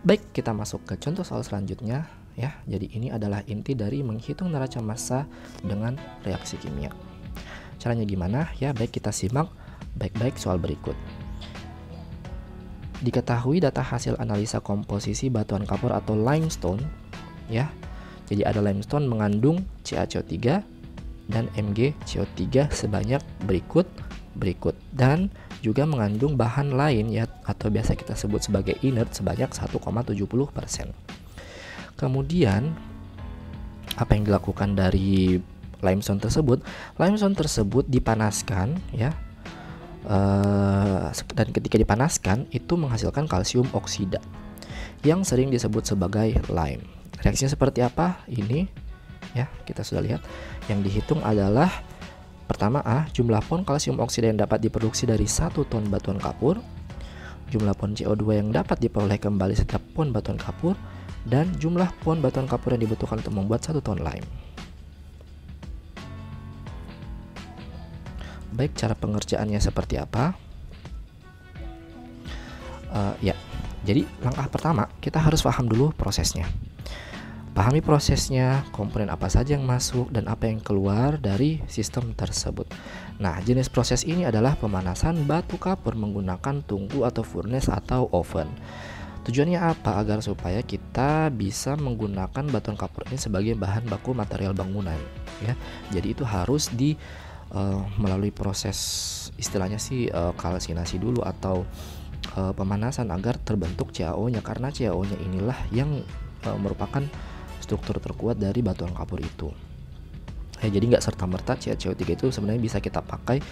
Baik, kita masuk ke contoh soal selanjutnya ya. Jadi ini adalah inti dari menghitung neraca massa dengan reaksi kimia. Caranya gimana? Ya, baik kita simak baik-baik soal berikut. Diketahui data hasil analisa komposisi batuan kapur atau limestone ya. Jadi ada limestone mengandung CaCO3 dan MgCO3 sebanyak berikut dan juga mengandung bahan lain ya, atau biasa kita sebut sebagai inert sebanyak 1,70%. Kemudian apa yang dilakukan dari limestone tersebut? Limestone tersebut dipanaskan ya, dan ketika dipanaskan itu menghasilkan kalsium oksida yang sering disebut sebagai lime. Reaksinya seperti apa? Ini ya, kita sudah lihat. Yang dihitung adalah pertama A, jumlah pon kalsium oksida yang dapat diproduksi dari 1 ton batuan kapur, jumlah pon CO2 yang dapat diperoleh kembali setiap pon batuan kapur, dan jumlah pon batuan kapur yang dibutuhkan untuk membuat 1 ton lime. Baik, cara pengerjaannya seperti apa? Ya, jadi langkah pertama kita harus paham dulu prosesnya. Pahami prosesnya, komponen apa saja yang masuk dan apa yang keluar dari sistem tersebut. Nah, jenis proses ini adalah pemanasan batu kapur menggunakan tungku atau furnace atau oven. Tujuannya apa? Agar supaya kita bisa menggunakan batuan kapur ini sebagai bahan baku material bangunan ya. Jadi itu harus melalui proses istilahnya sih kalsinasi dulu atau pemanasan agar terbentuk CaO-nya, karena CaO-nya inilah yang merupakan struktur terkuat dari batuan kapur itu. Ya, jadi nggak serta-merta CaCO3 itu sebenarnya bisa kita pakai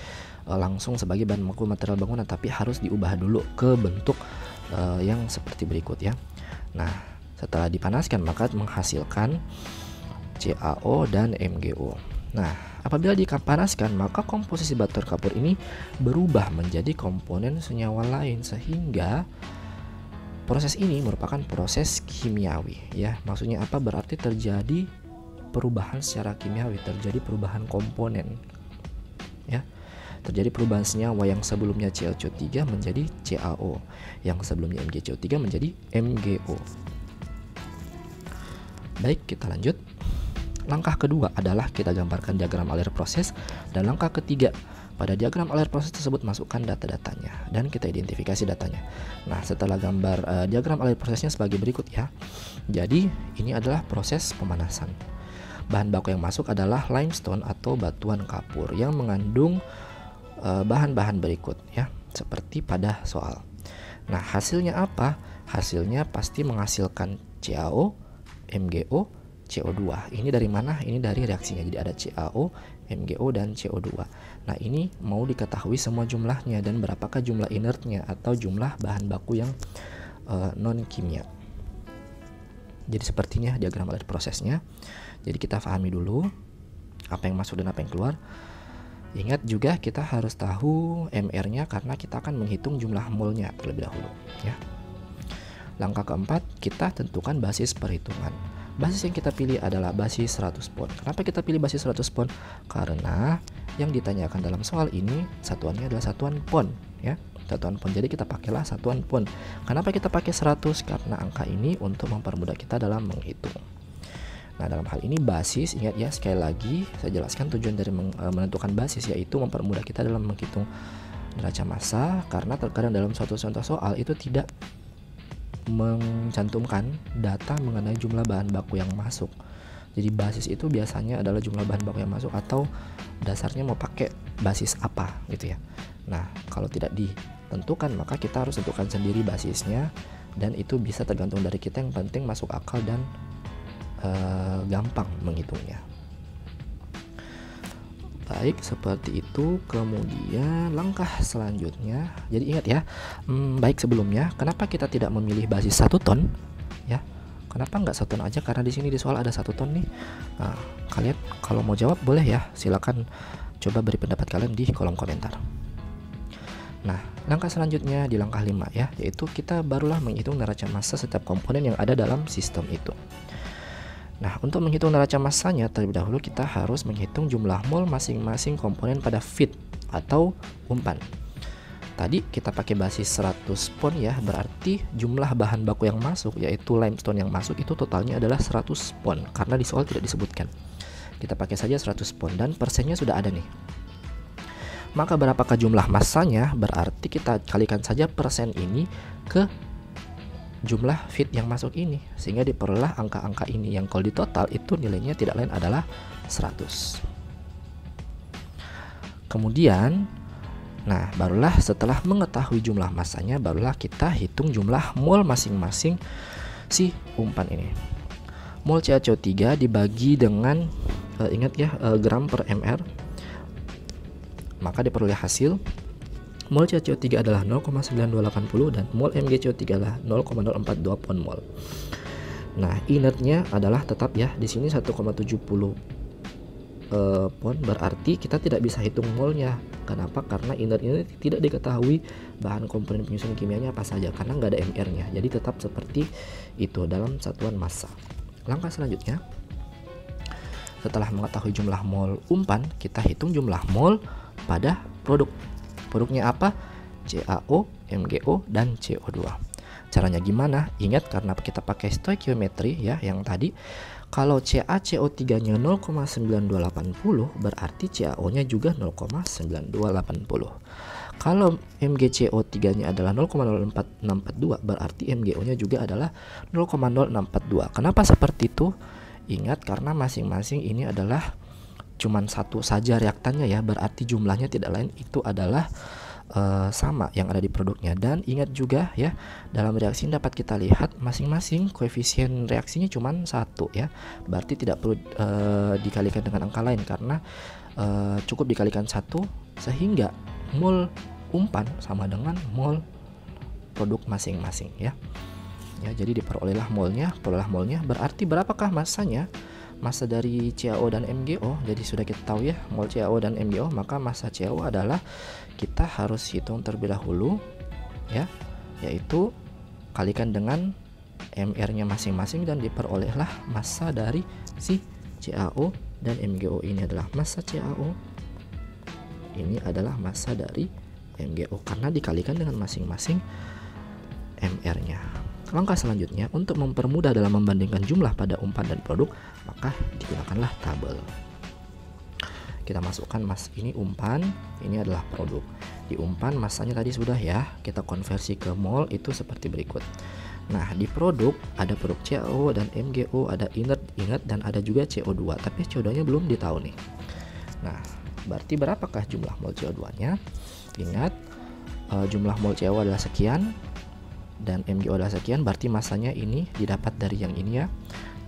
langsung sebagai bahan baku material bangunan, tapi harus diubah dulu ke bentuk yang seperti berikut ya. Nah, setelah dipanaskan maka menghasilkan CaO dan MgO. Nah, apabila dipanaskan maka komposisi batuan kapur ini berubah menjadi komponen senyawa lain, sehingga proses ini merupakan proses kimiawi ya. Maksudnya apa? Berarti terjadi perubahan secara kimiawi, terjadi perubahan komponen ya. Terjadi perubahan senyawa yang sebelumnya CaCO3 menjadi CaO, yang sebelumnya MgCO3 menjadi MgO. Baik, kita lanjut. Langkah kedua adalah kita gambarkan diagram alir proses, dan langkah ketiga, pada diagram alir proses tersebut masukkan data-datanya dan kita identifikasi datanya. Nah, setelah gambar diagram alir prosesnya sebagai berikut ya. Jadi ini adalah proses pemanasan. Bahan baku yang masuk adalah limestone atau batuan kapur yang mengandung bahan-bahan berikut ya, seperti pada soal. Nah, hasilnya apa? Hasilnya pasti menghasilkan CaO, MgO, CO2. Ini dari mana? Ini dari reaksinya. Jadi ada CaO, MgO, dan CO2. Nah, ini mau diketahui semua jumlahnya dan berapakah jumlah inertnya atau jumlah bahan baku yang non kimia. Jadi sepertinya diagram alir prosesnya. Jadi kita pahami dulu apa yang masuk dan apa yang keluar. Ingat juga kita harus tahu MR-nya karena kita akan menghitung jumlah molnya terlebih dahulu ya. Langkah keempat, kita tentukan basis perhitungan. Basis yang kita pilih adalah basis 100 pon. Kenapa kita pilih basis 100 pon? Karena yang ditanyakan dalam soal ini satuannya adalah satuan pon ya. Satuan pon. Jadi kita pakailah satuan pon. Kenapa kita pakai 100? Karena angka ini untuk mempermudah kita dalam menghitung. Nah, dalam hal ini basis, ingat ya, sekali lagi saya jelaskan tujuan dari menentukan basis yaitu mempermudah kita dalam menghitung neraca massa, karena terkadang dalam suatu contoh soal itu tidak mencantumkan data mengenai jumlah bahan baku yang masuk. Jadi basis itu biasanya adalah jumlah bahan baku yang masuk atau dasarnya mau pakai basis apa gitu ya. Nah, kalau tidak ditentukan maka kita harus tentukan sendiri basisnya, dan itu bisa tergantung dari kita, yang penting masuk akal dan gampang menghitungnya. Baik, seperti itu. Kemudian langkah selanjutnya, jadi ingat ya, baik sebelumnya, kenapa kita tidak memilih basis 1 ton ya? Kenapa nggak 1 ton aja? Karena di sini di soal ada 1 ton nih. Nah, kalian kalau mau jawab boleh ya, silakan coba beri pendapat kalian di kolom komentar. Nah, langkah selanjutnya di langkah 5 ya, yaitu kita barulah menghitung neraca massa setiap komponen yang ada dalam sistem itu. Nah, untuk menghitung neraca massanya terlebih dahulu kita harus menghitung jumlah mol masing-masing komponen pada feed atau umpan. Tadi kita pakai basis 100 pon ya, berarti jumlah bahan baku yang masuk yaitu limestone yang masuk itu totalnya adalah 100 pon, karena di soal tidak disebutkan. Kita pakai saja 100 pon dan persennya sudah ada nih. Maka berapakah jumlah massanya? Berarti kita kalikan saja persen ini ke jumlah feed yang masuk ini, sehingga diperoleh angka-angka ini yang kalau ditotal itu nilainya tidak lain adalah 100. Kemudian nah, barulah setelah mengetahui jumlah massanya, barulah kita hitung jumlah mol masing-masing si umpan ini. Mol CaCO3 dibagi dengan ingat ya, gram per mr. Maka diperoleh hasil mol CaCO3 adalah 0,9280 dan mol MgCO3 adalah 0,042 pon mol. Nah, inertnya adalah tetap ya di sini 1,70 pon, berarti kita tidak bisa hitung molnya. Kenapa? Karena inert ini tidak diketahui bahan komponen penyusun kimianya apa saja karena nggak ada mr-nya. Jadi tetap seperti itu dalam satuan massa. Langkah selanjutnya, setelah mengetahui jumlah mol umpan, kita hitung jumlah mol pada produk. Produknya apa? CaO, MgO, dan CO2. Caranya gimana? Ingat, karena kita pakai stoikiometri ya yang tadi. Kalau CaCO3-nya 0,9280, berarti CaO-nya juga 0,9280. Kalau MgCO3-nya adalah 0,0462, berarti MgO-nya juga adalah 0,0642. Kenapa seperti itu? Ingat, karena masing-masing ini adalah cuman satu saja reaktannya ya, berarti jumlahnya tidak lain itu adalah sama yang ada di produknya. Dan ingat juga ya, dalam reaksi dapat kita lihat masing-masing koefisien reaksinya cuma satu ya, berarti tidak perlu dikalikan dengan angka lain karena cukup dikalikan satu, sehingga mol umpan sama dengan mol produk masing-masing ya. Jadi diperolehlah molnya, berarti berapakah massanya? Massa dari CaO dan MgO, jadi sudah kita tahu ya mol CaO dan MgO, maka massa CaO adalah kita harus hitung terlebih dahulu ya, yaitu kalikan dengan mr-nya masing-masing dan diperolehlah massa dari si CaO dan MgO. Ini adalah massa CaO, ini adalah massa dari MgO karena dikalikan dengan masing-masing mr-nya. Langkah selanjutnya, untuk mempermudah dalam membandingkan jumlah pada umpan dan produk, maka digunakanlah tabel. Kita masukkan ini umpan, ini adalah produk. Di umpan massanya tadi sudah ya, kita konversi ke mol itu seperti berikut. Nah, di produk ada produk CaO dan MgO, ada inert dan ada juga CO2, tapi CO2-nya belum ditahu nih. Nah, berarti berapakah jumlah mol CO2-nya? Ingat, jumlah mol CaO adalah sekian dan MgO adalah sekian, berarti masanya ini didapat dari yang ini ya.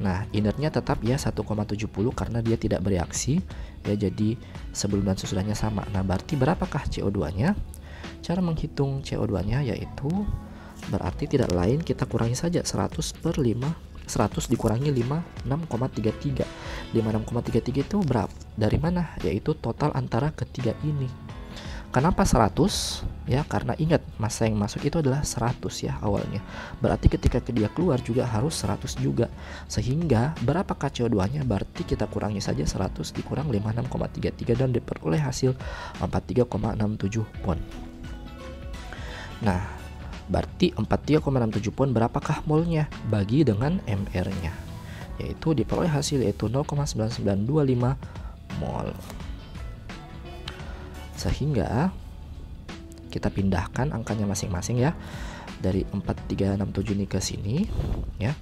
Nah, inertnya tetap ya 1,70 karena dia tidak bereaksi ya, jadi sebelum dan sesudahnya sama. Nah, berarti berapakah CO2-nya? Cara menghitung CO2-nya yaitu berarti tidak lain kita kurangi saja 100 per 5, 100 dikurangi 5, 6,33. 6,33 itu berapa? Dari mana? Yaitu total antara ketiga ini. Kenapa 100? Ya, karena ingat massa yang masuk itu adalah 100 ya awalnya. Berarti ketika dia keluar juga harus 100 juga. Sehingga berapakah CO2-nya? Berarti kita kurangi saja 100 dikurang 56,33 dan diperoleh hasil 43,67 pon. Nah, berarti 43,67 pon berapakah molnya? Bagi dengan mr-nya. Yaitu diperoleh hasil yaitu 0,9925 mol. Sehingga kita pindahkan angkanya masing-masing ya, dari 4367 ini ke sini ya,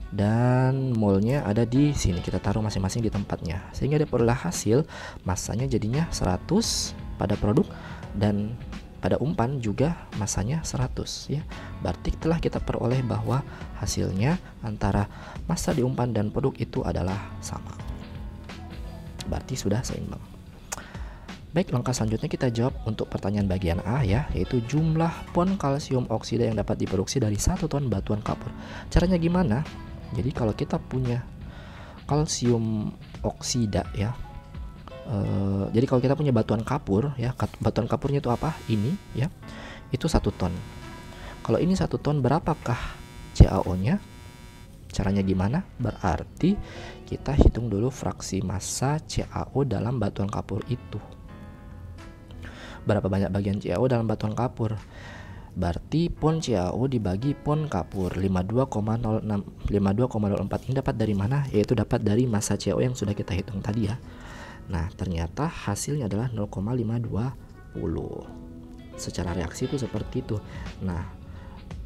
dan molnya ada di sini, kita taruh masing-masing di tempatnya, sehingga diperoleh hasil massanya jadinya 100 pada produk dan pada umpan juga massanya 100 ya. Berarti telah kita peroleh bahwa hasilnya antara massa di umpan dan produk itu adalah sama, berarti sudah seimbang. Baik, langkah selanjutnya kita jawab untuk pertanyaan bagian A ya, yaitu jumlah pon kalsium oksida yang dapat diproduksi dari 1 ton batuan kapur. Caranya gimana? Jadi kalau kita punya kalsium oksida ya, jadi kalau kita punya batuan kapur ya, batuan kapurnya itu apa? Ini ya, itu 1 ton. Kalau ini 1 ton, berapakah CaO-nya? Caranya gimana? Berarti kita hitung dulu fraksi massa CaO dalam batuan kapur itu. berapa banyak bagian CaO dalam batuan kapur. Berarti pon CaO dibagi pon kapur 52,04 ini dapat dari mana? Yaitu dapat dari massa CaO yang sudah kita hitung tadi ya. Nah, ternyata hasilnya adalah 0,520. Secara reaksi itu seperti itu. Nah,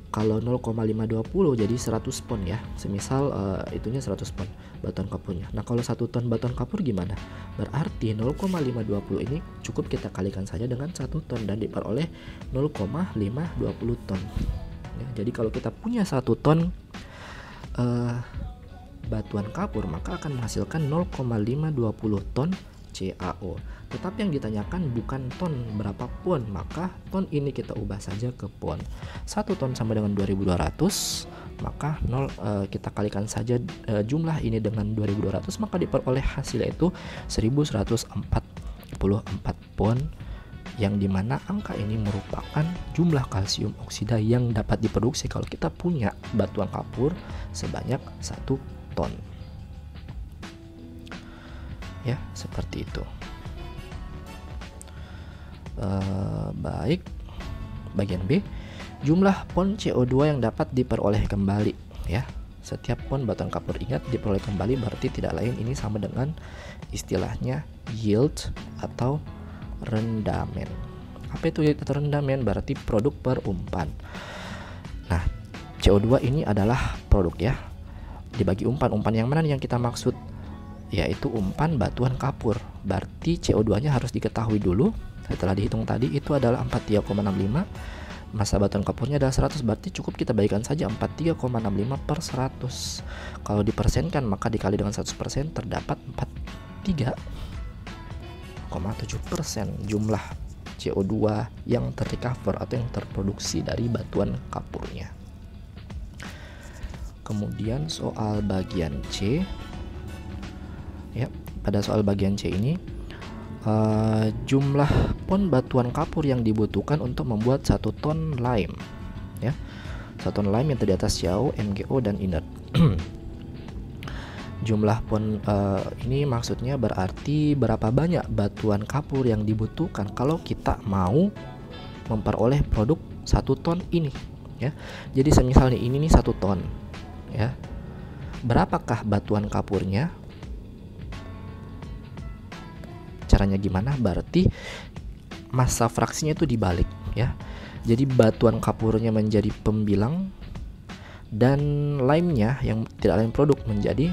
kalau 0,520 jadi 100 pon ya. Semisal itunya 100 pon batuan kapurnya. Nah, kalau 1 ton batuan kapur gimana? Berarti 0,520 ini cukup kita kalikan saja dengan 1 ton dan diperoleh 0,520 ton. Ya, jadi kalau kita punya 1 ton batuan kapur, maka akan menghasilkan 0,520 ton CaO. Tetapi yang ditanyakan bukan ton berapa pon, maka ton ini kita ubah saja ke pon. 1 ton sama dengan 2200, maka kita kalikan saja jumlah ini dengan 2200, maka diperoleh hasilnya itu 1144 pon, yang dimana angka ini merupakan jumlah kalsium oksida yang dapat diproduksi kalau kita punya batuan kapur sebanyak 1 ton. Ya, seperti itu. Baik, bagian B, jumlah pon CO2 yang dapat diperoleh kembali ya. Setiap pon batuan kapur, ingat, diperoleh kembali berarti tidak lain ini sama dengan istilahnya yield atau rendamen. Apa itu yield atau rendamen? Berarti produk per umpan. Nah, CO2 ini adalah produk ya. Dibagi umpan yang mana yang kita maksud? Yaitu umpan batuan kapur. Berarti CO2-nya harus diketahui dulu. Setelah dihitung tadi itu adalah 43,65. Massa batuan kapurnya adalah 100, berarti cukup kita bagikan saja 43,65 per 100. Kalau dipersenkan maka dikali dengan 100% terdapat 43,7% jumlah CO2 yang terrecover atau yang terproduksi dari batuan kapurnya. Kemudian soal bagian C. Ya, pada soal bagian C ini jumlah pon batuan kapur yang dibutuhkan untuk membuat 1 ton lime ya. 1 ton lime yang terdiri atas CaO, MgO dan inert. Jumlah pon ini maksudnya berarti berapa banyak batuan kapur yang dibutuhkan kalau kita mau memperoleh produk 1 ton ini ya. Jadi semisal nih ini nih 1 ton ya. Berapakah batuan kapurnya? Caranya gimana? Berarti massa fraksinya itu dibalik ya. Jadi batuan kapurnya menjadi pembilang dan lime-nya yang tidak lain produk menjadi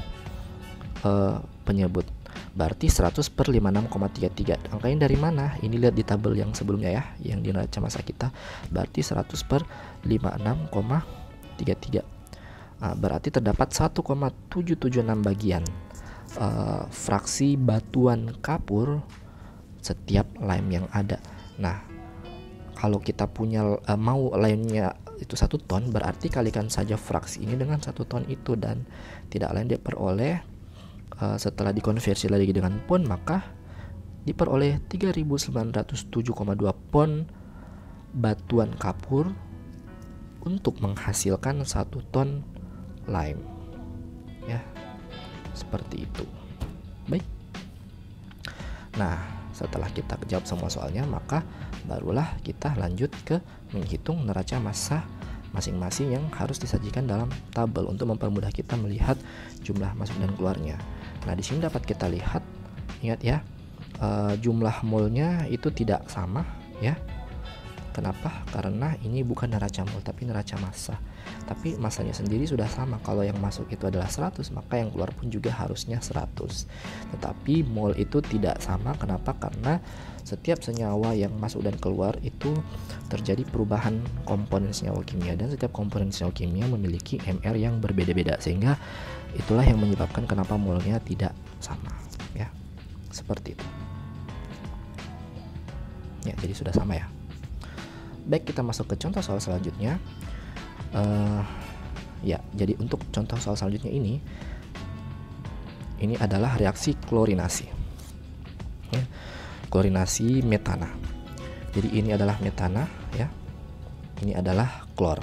penyebut. Berarti 100 per 56,33. Angkanya dari mana? Ini lihat di tabel yang sebelumnya ya, yang di neraca massa kita. Berarti 100 per 56,33. Berarti terdapat 1,776 bagian fraksi batuan kapur setiap lime yang ada. Nah, kalau kita punya mau lime-nya itu 1 ton, berarti kalikan saja fraksi ini dengan 1 ton itu, dan tidak lain diperoleh setelah dikonversi lagi dengan pon, maka diperoleh 3907,2 pon batuan kapur untuk menghasilkan 1 ton lime ya. Seperti itu. Baik. Nah, setelah kita jawab semua soalnya, maka barulah kita lanjut ke menghitung neraca massa masing-masing yang harus disajikan dalam tabel untuk mempermudah kita melihat jumlah masuk dan keluarnya. Nah, di sini dapat kita lihat, ingat ya, jumlah molnya itu tidak sama ya. Kenapa? Karena ini bukan neraca mol tapi neraca massa. Tapi massanya sendiri sudah sama. Kalau yang masuk itu adalah 100, maka yang keluar pun juga harusnya 100. Tetapi mol itu tidak sama. Kenapa? Karena setiap senyawa yang masuk dan keluar itu terjadi perubahan komponen senyawa kimia, dan setiap komponen senyawa kimia memiliki MR yang berbeda-beda, sehingga itulah yang menyebabkan kenapa molnya tidak sama ya. Seperti itu. Ya, jadi sudah sama ya. Baik, kita masuk ke contoh soal selanjutnya. Ya, jadi untuk contoh soal selanjutnya ini adalah reaksi klorinasi ya. Klorinasi metana. Jadi ini adalah metana ya, ini adalah klor.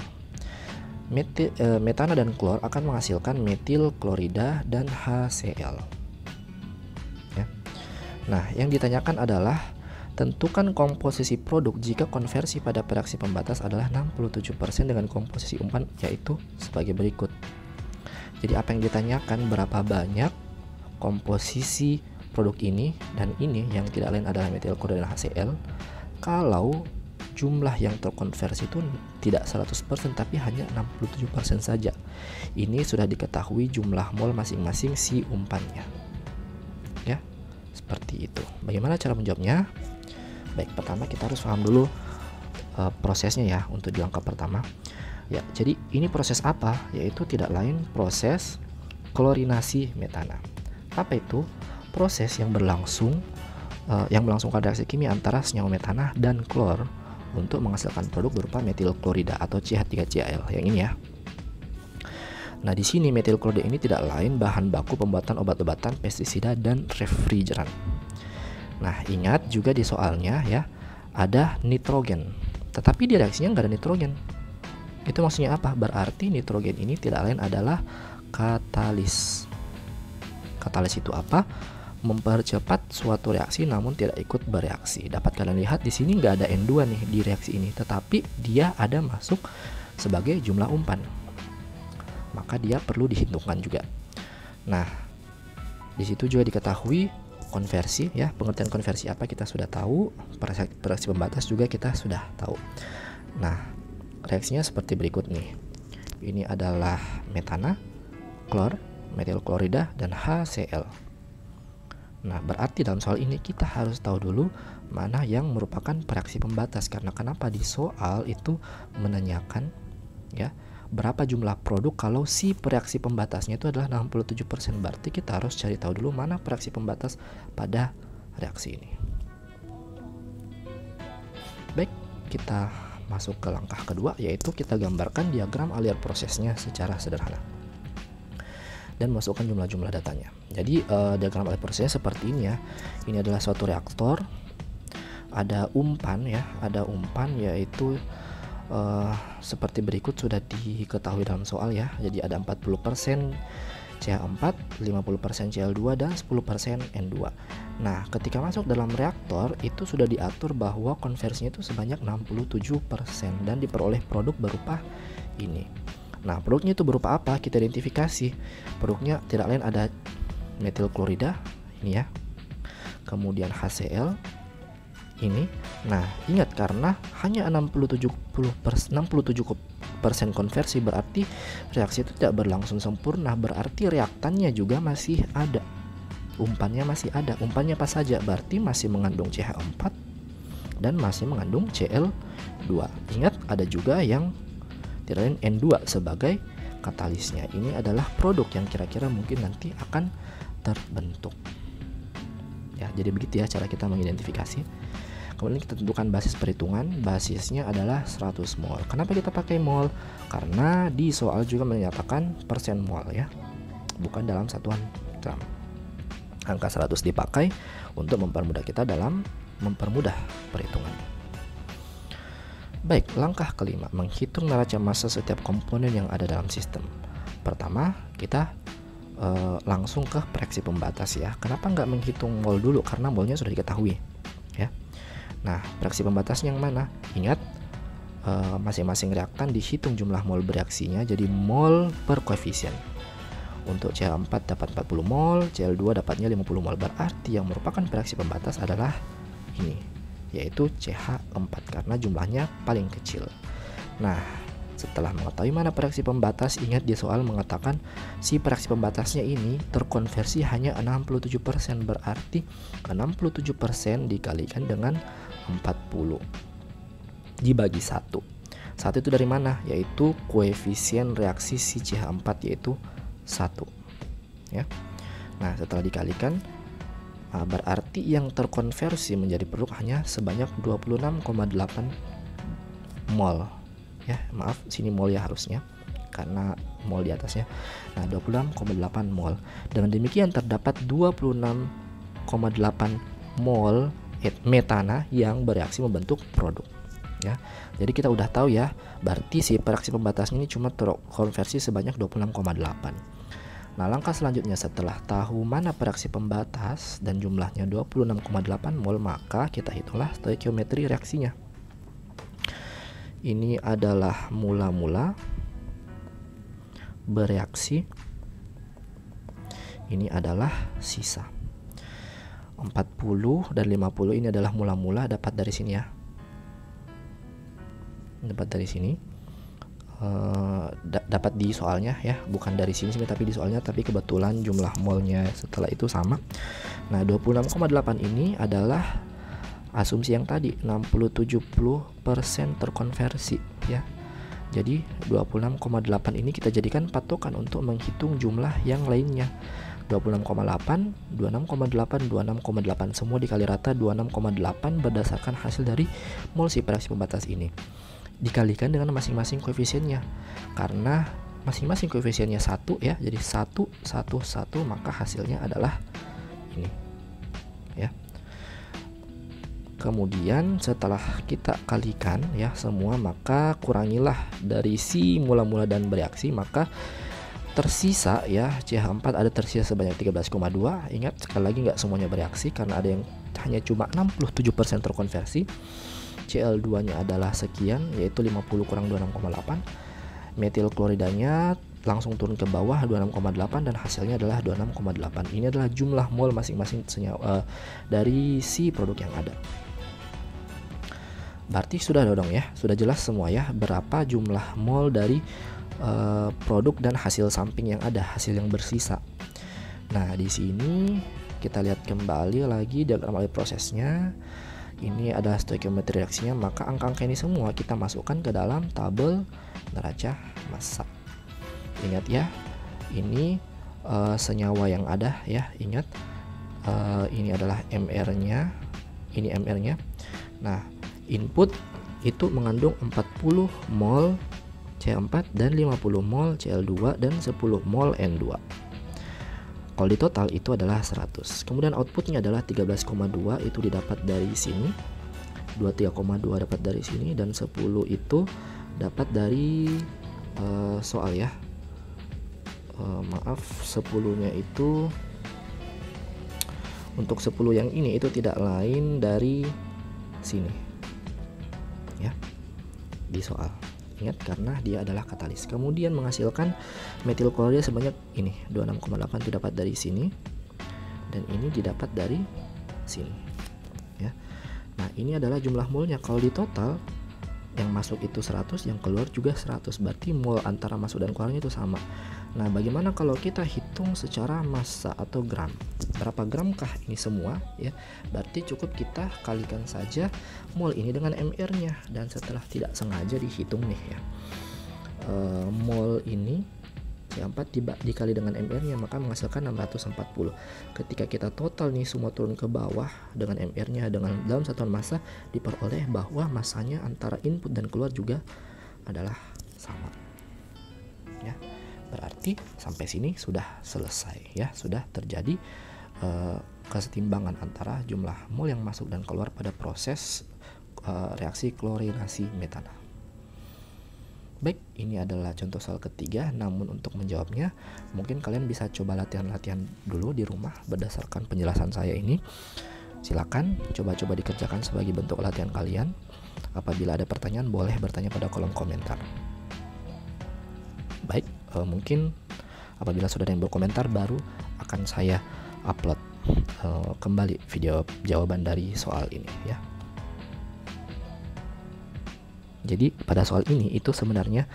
Metana dan klor akan menghasilkan metil klorida dan HCl ya. Nah, yang ditanyakan adalah Tentukan komposisi produk jika konversi pada reaksi pembatas adalah 67% dengan komposisi umpan, yaitu sebagai berikut. Jadi apa yang ditanyakan, berapa banyak komposisi produk ini dan ini yang tidak lain adalah metil klorida dan HCl kalau jumlah yang terkonversi itu tidak 100% tapi hanya 67% saja. Ini sudah diketahui jumlah mol masing-masing si umpannya. Ya, seperti itu. Bagaimana cara menjawabnya? Baik, pertama kita harus paham dulu prosesnya ya untuk di langkah pertama. Ya, jadi ini proses apa? Yaitu tidak lain proses klorinasi metana. Apa itu? Proses yang melangsungkan reaksi kimia antara senyawa metana dan klor untuk menghasilkan produk berupa metil klorida atau CH3Cl yang ini ya. Nah, di sini metil klorida ini tidak lain bahan baku pembuatan obat-obatan, pestisida dan refrigeran. Nah, ingat juga di soalnya ya, ada nitrogen. Tetapi di reaksinya nggak ada nitrogen. Itu maksudnya apa? Berarti nitrogen ini tidak lain adalah katalis. Katalis itu apa? Mempercepat suatu reaksi namun tidak ikut bereaksi. Dapat kalian lihat di sini nggak ada N2 nih di reaksi ini, tetapi dia ada masuk sebagai jumlah umpan. Maka dia perlu dihitungkan juga. Nah, di situ juga diketahui konversi ya, pengertian konversi apa kita sudah tahu, reaksi pembatas juga kita sudah tahu. Nah, reaksinya seperti berikut nih. Ini adalah metana, klor, metil klorida dan HCl. Nah, berarti dalam soal ini kita harus tahu dulu mana yang merupakan reaksi pembatas, karena kenapa di soal itu menanyakan ya berapa jumlah produk kalau si reaksi pembatasnya itu adalah 67%. Berarti kita harus cari tahu dulu mana reaksi pembatas pada reaksi ini. Baik, kita masuk ke langkah kedua, yaitu kita gambarkan diagram alir prosesnya secara sederhana dan masukkan jumlah-jumlah datanya. Jadi diagram alir prosesnya seperti ini ya. Ini adalah suatu reaktor, ada umpan ya, ada umpan yaitu seperti berikut sudah diketahui dalam soal ya. Jadi ada 40% CH4, 50% Cl2 dan 10% N2. Nah, ketika masuk dalam reaktor itu sudah diatur bahwa konversinya itu sebanyak 67% dan diperoleh produk berupa ini. Nah, produknya itu berupa apa? Kita identifikasi. Produknya tidak lain ada metil klorida ini ya. Kemudian HCl ini. Nah, ingat karena hanya 67% konversi berarti reaksi itu tidak berlangsung sempurna, berarti reaktannya juga masih ada. Umpannya masih ada. Umpannya apa saja? Berarti masih mengandung CH4 dan masih mengandung Cl2. Ingat ada juga yang tidak lain N2 sebagai katalisnya. Ini adalah produk yang kira-kira mungkin nanti akan terbentuk. Ya, jadi begitu ya cara kita mengidentifikasi. Kemudian kita tentukan basis perhitungan. Basisnya adalah 100 mol. Kenapa kita pakai mol? Karena di soal juga menyatakan persen mol ya, bukan dalam satuan gram. Angka 100 dipakai untuk mempermudah kita dalam mempermudah perhitungan. Baik, langkah kelima, menghitung neraca massa setiap komponen yang ada dalam sistem. Pertama, kita langsung ke reaksi pembatas ya. Kenapa nggak menghitung mol dulu? Karena molnya sudah diketahui ya. Nah, reaksi pembatasnya yang mana? Ingat, masing-masing reaktan dihitung jumlah mol bereaksinya, jadi mol per koefisien. Untuk CH4 dapat 40 mol, Cl2 dapatnya 50 mol. Berarti yang merupakan reaksi pembatas adalah ini, yaitu CH4 karena jumlahnya paling kecil. Nah, setelah mengetahui mana reaksi pembatas, ingat di soal mengatakan si reaksi pembatasnya ini terkonversi hanya 67%, berarti 67% dikalikan dengan 40 dibagi 1. 1 itu dari mana? Yaitu koefisien reaksi si CH4 yaitu 1 ya. Nah, setelah dikalikan berarti yang terkonversi menjadi produk hanya sebanyak 26,8 mol ya. Maaf, sini mol ya harusnya karena mol di atasnya. Nah, 26,8 mol. Dengan demikian terdapat 26,8 mol metana yang bereaksi membentuk produk ya. Jadi kita udah tahu ya, berarti si reaksi pembatasnya ini cuma terkonversi sebanyak 26,8. Nah, langkah selanjutnya setelah tahu mana reaksi pembatas dan jumlahnya 26,8 mol, maka kita hitunglah stoikiometri reaksinya. Ini adalah mula-mula bereaksi, ini adalah sisa. 40 dan 50 ini adalah mula-mula, dapat dari sini ya. Dapat dari sini. Dapat di soalnya ya, bukan dari sini tapi di soalnya, tapi kebetulan jumlah molnya setelah itu sama. Nah, 26,8 ini adalah asumsi yang tadi 60-70% terkonversi ya. Jadi 26,8 ini kita jadikan patokan untuk menghitung jumlah yang lainnya. 26,8, 26,8, 26,8 semua dikali rata 26,8 berdasarkan hasil dari mol si reaksi pembatas ini. Dikalikan dengan masing-masing koefisiennya, karena masing-masing koefisiennya 1 ya, jadi 1, 1, 1, maka hasilnya adalah ini ya. Kemudian setelah kita kalikan ya semua, maka kurangilah dari si mula-mula dan bereaksi, maka tersisa ya CH4 ada tersisa sebanyak 13,2. Ingat sekali lagi nggak semuanya bereaksi karena ada yang hanya cuma 67% terkonversi. Cl2 nya adalah sekian, yaitu 50 kurang 26,8. Metil kloridanya langsung turun ke bawah 26,8 dan hasilnya adalah 26,8. Ini adalah jumlah mol masing-masing senyawa dari si produk yang ada. Berarti sudah dong ya, sudah jelas semua ya berapa jumlah mol dari produk dan hasil samping yang ada, hasil yang bersisa. Nah, di sini kita lihat kembali lagi diagram alur prosesnya. Ini adalah stoikiometri reaksinya, maka angka-angka ini semua kita masukkan ke dalam tabel neraca massa. Ingat ya, ini senyawa yang ada ya, ingat ini adalah MR-nya, ini MR-nya. Nah, input itu mengandung 40 mol CH4 dan 50 mol Cl2 dan 10 mol N2. Kalau di total itu adalah 100. Kemudian outputnya adalah 13,2, itu didapat dari sini. 23,2 dapat dari sini, dan 10 itu dapat dari soal ya. Maaf, 10-nya itu untuk 10 yang ini itu tidak lain dari sini. Ya. Di soal. Ingat, karena dia adalah katalis. Kemudian menghasilkan metil klorida sebanyak ini 26,8 itu dapat dari sini, dan ini didapat dari sini ya. Nah, ini adalah jumlah molnya. Kalau di total yang masuk itu 100, yang keluar juga 100, berarti mol antara masuk dan keluarnya itu sama. Nah, bagaimana kalau kita hitung secara massa atau gram? Berapa gramkah ini semua ya? Berarti cukup kita kalikan saja mol ini dengan MR-nya, dan setelah tidak sengaja dihitung nih ya, mol ini C4 dikali dengan MR-nya maka menghasilkan 640. Ketika kita total nih semua turun ke bawah dengan MR-nya dengan dalam satuan massa, diperoleh bahwa massanya antara input dan keluar juga adalah sama ya. Berarti sampai sini sudah selesai ya, sudah terjadi kesetimbangan antara jumlah mol yang masuk dan keluar pada proses reaksi klorinasi metana. Baik, ini adalah contoh soal ketiga. Namun untuk menjawabnya mungkin kalian bisa coba latihan-latihan dulu di rumah berdasarkan penjelasan saya ini. Silakan coba-coba dikerjakan sebagai bentuk latihan kalian. Apabila ada pertanyaan boleh bertanya pada kolom komentar. Baik, mungkin apabila sudah ada yang berkomentar baru akan saya upload kembali video jawaban dari soal ini ya. Jadi pada soal ini itu sebenarnya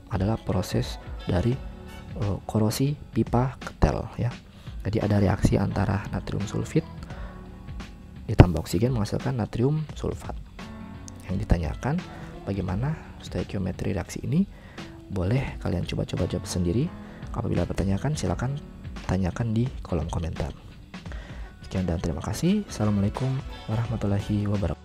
adalah proses dari korosi pipa ketel ya. Jadi ada reaksi antara natrium sulfit ditambah oksigen menghasilkan natrium sulfat. Yang ditanyakan bagaimana stoikiometri reaksi ini, boleh kalian coba-coba jawab sendiri. Apabila pertanyakan silakan tanyakan di kolom komentar. Sekian dan terima kasih. Assalamualaikum warahmatullahi wabarakatuh.